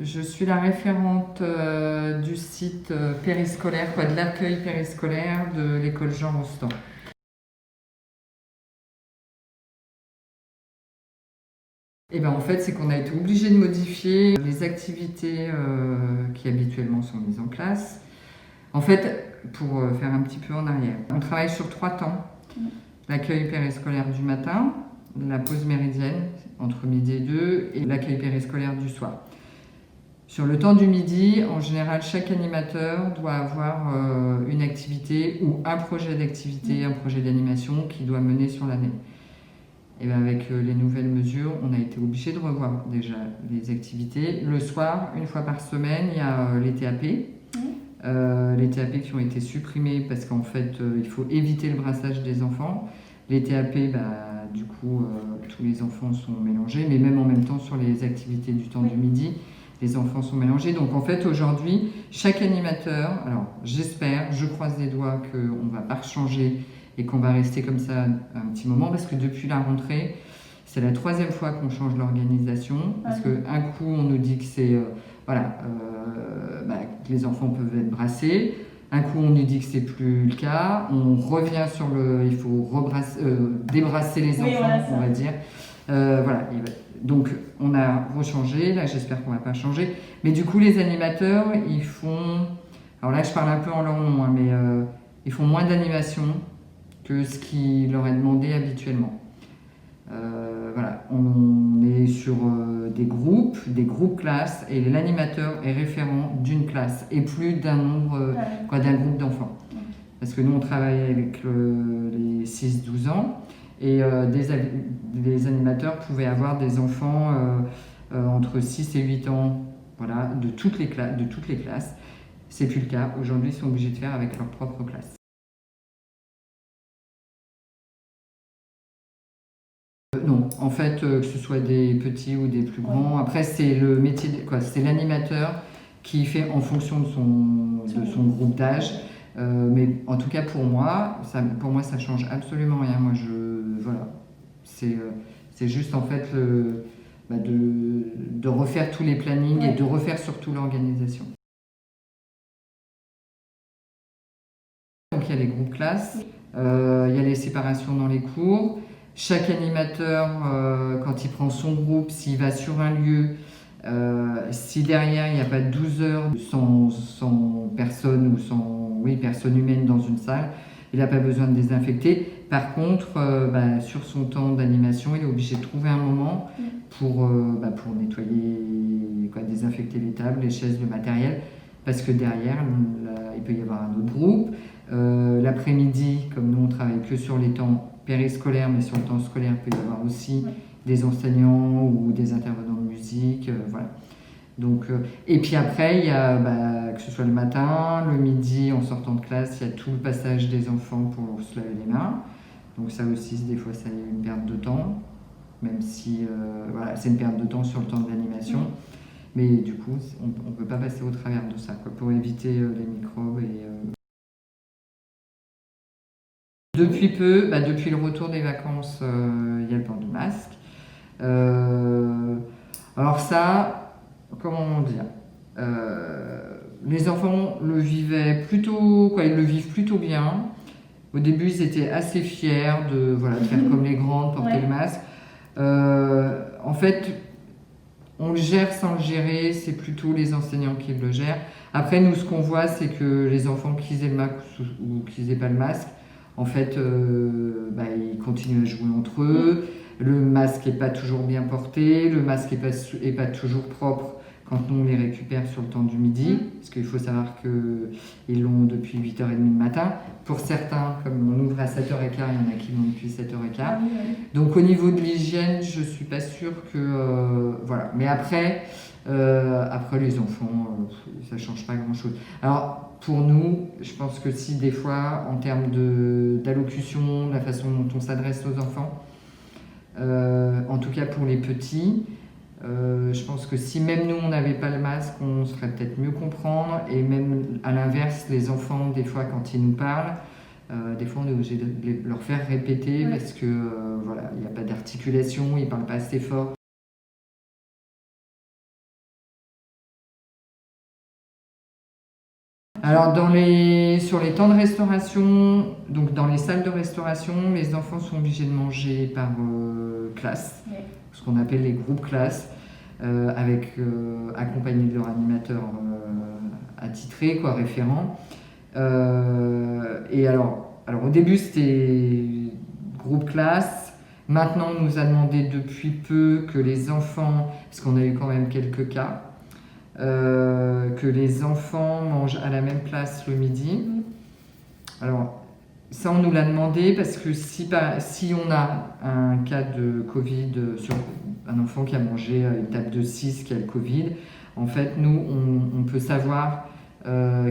Je suis la référente du site périscolaire, de l'accueil périscolaire de l'école Jean Rostand. Et ben en fait, c'est qu'on a été obligé de modifier les activités qui habituellement sont mises en place. En fait, pour faire un petit peu en arrière, on travaille sur 3 temps. L'accueil périscolaire du matin, la pause méridienne entre midi et 2 et l'accueil périscolaire du soir. Sur le temps du midi, en général, chaque animateur doit avoir une activité ou un projet d'activité, un projet d'animation qu'il doit mener sur l'année. Et bien avec les nouvelles mesures, on a été obligé de revoir déjà les activités. Le soir, une fois par semaine, il y a les TAP. Les TAP qui ont été supprimés parce qu'en fait, il faut éviter le brassage des enfants. Les TAP, du coup, tous les enfants sont mélangés, mais même en même temps sur les activités du temps du midi, les enfants sont mélangés. Donc en fait, aujourd'hui, chaque animateur, alors j'espère, je croise les doigts qu'on ne va pas changer et qu'on va rester comme ça un petit moment, parce que depuis la rentrée, c'est la 3e fois qu'on change l'organisation, parce qu'un coup, on nous dit que c'est que les enfants peuvent être brassés. Un coup, on nous dit que c'est plus le cas. On revient sur il faut débrasser les enfants, on va dire. Donc, on a rechangé. Là, j'espère qu'on ne va pas changer. Mais du coup, les animateurs, ils font... Alors là, je parle un peu en leur nom, mais ils font moins d'animation que ce qui leur est demandé habituellement. On est sur des groupes classes, et l'animateur est référent d'une classe et plus d'un groupe d'enfants. Parce que nous, on travaille avec les 6-12 ans, et des animateurs pouvaient avoir des enfants entre 6 et 8 ans, de toutes les classes. C'est plus le cas. Aujourd'hui, ils sont obligés de faire avec leur propre classe. Non, en fait, que ce soit des petits ou des plus grands. Après, c'est le métier, c'est l'animateur qui fait en fonction de son groupe d'âge. Mais en tout cas, pour moi, ça change absolument rien. C'est juste en fait de refaire tous les plannings et de refaire surtout l'organisation. Donc il y a les groupes classes, il y a les séparations dans les cours. Chaque animateur, quand il prend son groupe, s'il va sur un lieu, si derrière il n'y a pas 12 heures sans personne ou sans personne humaine dans une salle, il n'a pas besoin de désinfecter. Par contre, sur son temps d'animation, il est obligé de trouver un moment pour nettoyer, désinfecter les tables, les chaises, le matériel, parce que derrière, il peut y avoir un autre groupe. L'après-midi, comme nous on travaille que sur les temps périscolaires, mais sur le temps scolaire, il peut y avoir aussi des enseignants ou des intervenants de musique. Donc, et puis après, il y a, que ce soit le matin, le midi, en sortant de classe, il y a tout le passage des enfants pour se laver les mains. Donc ça aussi, des fois, ça est une perte de temps, même si c'est une perte de temps sur le temps de l'animation. Mais du coup, on ne peut pas passer au travers de ça, pour éviter les microbes. Depuis peu, depuis le retour des vacances, il y a le port du masque. Alors ça, comment dire, les enfants le vivaient plutôt, ils le vivent plutôt bien. Au début, ils étaient assez fiers de faire comme les grands, de porter le masque. En fait, on le gère sans le gérer, c'est plutôt les enseignants qui le gèrent. Après, nous, ce qu'on voit, c'est que les enfants qui aient le masque ou qui n'aient pas le masque, en fait, ils continuent à jouer entre eux. Le masque n'est pas toujours bien porté, le masque n'est pas toujours propre quand nous on les récupère sur le temps du midi, parce qu'il faut savoir qu'ils l'ont depuis 8h30 le matin. Pour certains, comme on ouvre à 7h15, il y en a qui l'ont depuis 7h15. Donc au niveau de l'hygiène, je ne suis pas sûre que... Mais après les enfants, ça ne change pas grand-chose. Alors pour nous, je pense que si des fois, en termes d'allocution, la façon dont on s'adresse aux enfants, en tout cas pour les petits, je pense que si même nous on n'avait pas le masque, on serait peut-être mieux comprendre. Et même à l'inverse, les enfants, des fois quand ils nous parlent, des fois on est obligé de leur faire répéter parce que il n'y a pas d'articulation, ils ne parlent pas assez fort. Alors sur les temps de restauration, donc dans les salles de restauration, les enfants sont obligés de manger par classe, ce qu'on appelle les groupes classes, accompagnés de leur animateur attitré, quoi, référent. Et alors au début c'était groupe classe. Maintenant on nous a demandé depuis peu que les enfants, parce qu'on a eu quand même quelques cas, que les enfants mangent à la même place le midi. Alors ça on nous l'a demandé parce que si on a un cas de Covid sur un enfant qui a mangé une table de 6 qui a le Covid, en fait nous on peut savoir à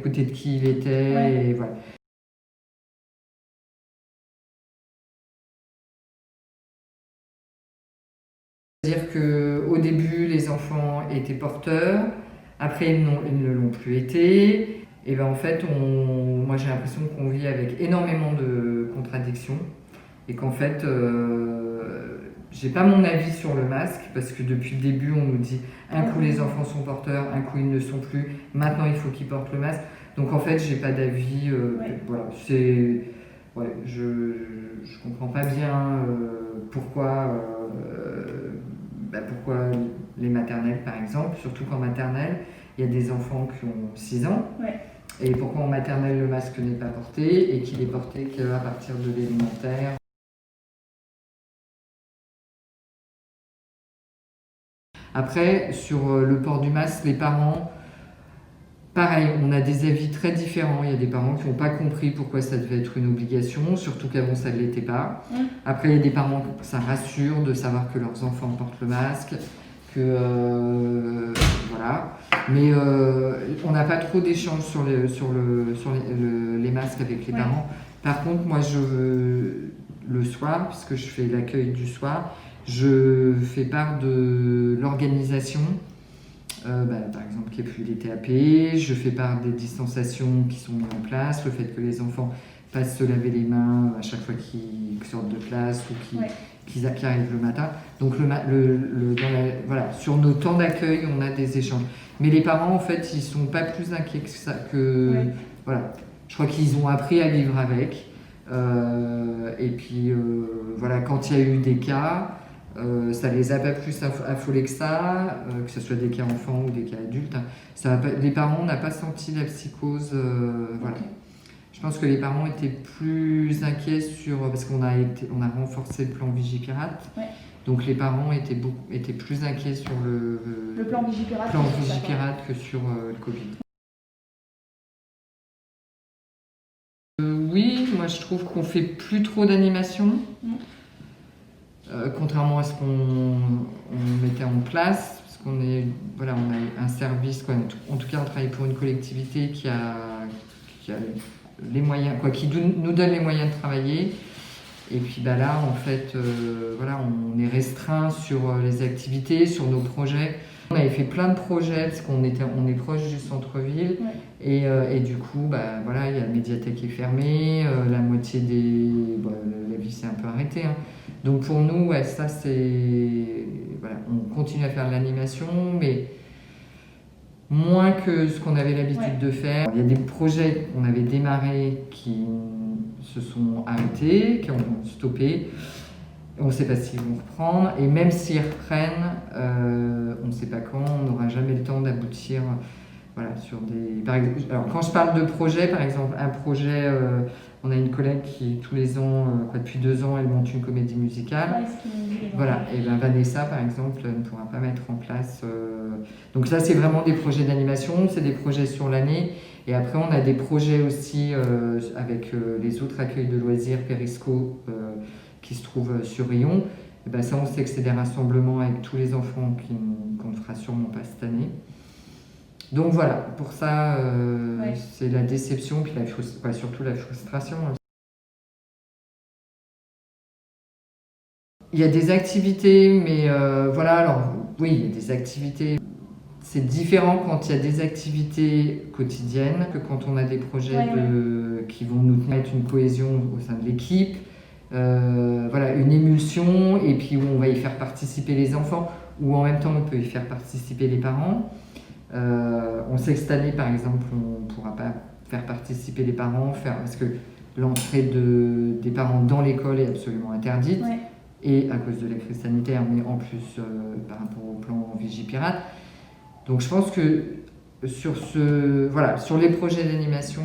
côté de qui il était, et voilà. C'est-à-dire qu'au début, les enfants étaient porteurs, après ils ne l'ont plus été. Et ben en fait, moi j'ai l'impression qu'on vit avec énormément de contradictions et qu'en fait, j'ai pas mon avis sur le masque parce que depuis le début, on nous dit un coup les enfants sont porteurs, un coup ils ne sont plus, maintenant il faut qu'ils portent le masque. Donc en fait, j'ai pas d'avis. Voilà, je comprends pas bien pourquoi les maternelles, par exemple, surtout qu'en maternelle, il y a des enfants qui ont 6 ans. Et pourquoi en maternelle, le masque n'est pas porté et qu'il est porté qu'à partir de l'élémentaire. Après, sur le port du masque, les parents, pareil, on a des avis très différents. Il y a des parents qui n'ont pas compris pourquoi ça devait être une obligation, surtout qu'avant ça ne l'était pas. Après, il y a des parents que ça rassure de savoir que leurs enfants portent le masque, voilà. Mais on n'a pas trop d'échanges sur les masques avec les parents. Par contre, moi, le soir, puisque je fais l'accueil du soir, je fais part de l'organisation. Par exemple, qu'il n'y ait plus les TAP, je fais part des distanciations qui sont mises en place, le fait que les enfants passent se laver les mains à chaque fois qu'ils sortent de classe ou qu'ils arrivent le matin. Donc voilà, sur nos temps d'accueil, on a des échanges. Mais les parents, en fait, ils ne sont pas plus inquiets que ça. Voilà. Je crois qu'ils ont appris à vivre avec. Et puis, voilà, quand il y a eu des cas, ça les a pas plus affolés que ça, que ce soit des cas enfants ou des cas adultes. Les parents n'ont pas senti la psychose. Voilà. Je pense que les parents étaient plus inquiets parce qu'on a renforcé le plan Vigipirate. Donc les parents étaient plus inquiets sur le plan Vigipirate que sur le Covid. Oui, moi je trouve qu'on fait plus trop d'animation. Contrairement à ce qu'on mettait en place, parce qu'on on a un service, quoi. En tout cas on travaille pour une collectivité qui a les moyens, qui nous donne les moyens de travailler. Et puis là, en fait, on est restreint sur les activités, sur nos projets. On avait fait plein de projets parce qu'on est proche du centre-ville. Et du coup, il y a la médiathèque qui est fermée, la moitié la vie s'est un peu arrêtée. Donc pour nous, ça c'est... on continue à faire de l'animation, mais moins que ce qu'on avait l'habitude de faire. Il y a des projets qu'on avait démarrés qui se sont arrêtés, qui ont stoppé. On ne sait pas s'ils vont reprendre. Et même s'ils reprennent, on ne sait pas quand, on n'aura jamais le temps d'aboutir sur des... Alors quand je parle de projet, par exemple, un projet... on a une collègue qui, tous les ans, depuis 2 ans, elle monte une comédie musicale. Voilà, et Vanessa, par exemple, ne pourra pas mettre en place... Donc ça, c'est vraiment des projets d'animation, c'est des projets sur l'année. Et après, on a des projets aussi avec les autres accueils de loisirs, Périsco, qui se trouvent sur Rion. Et ça, on sait que c'est des rassemblements avec tous les enfants qu'on ne fera sûrement pas cette année. Donc voilà, pour ça, c'est la déception, puis surtout la frustration. Il y a des activités, mais oui, il y a des activités. C'est différent quand il y a des activités quotidiennes que quand on a des projets qui vont nous mettre une cohésion au sein de l'équipe, une émulsion, et puis où on va y faire participer les enfants, ou en même temps on peut y faire participer les parents. On sait que cette année, par exemple, on ne pourra pas faire participer les parents, parce que l'entrée des parents dans l'école est absolument interdite, Ouais. et à cause de la crise sanitaire, mais en plus par rapport au plan Vigipirate. Donc je pense que sur les projets d'animation,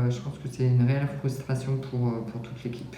je pense que c'est une réelle frustration pour toute l'équipe.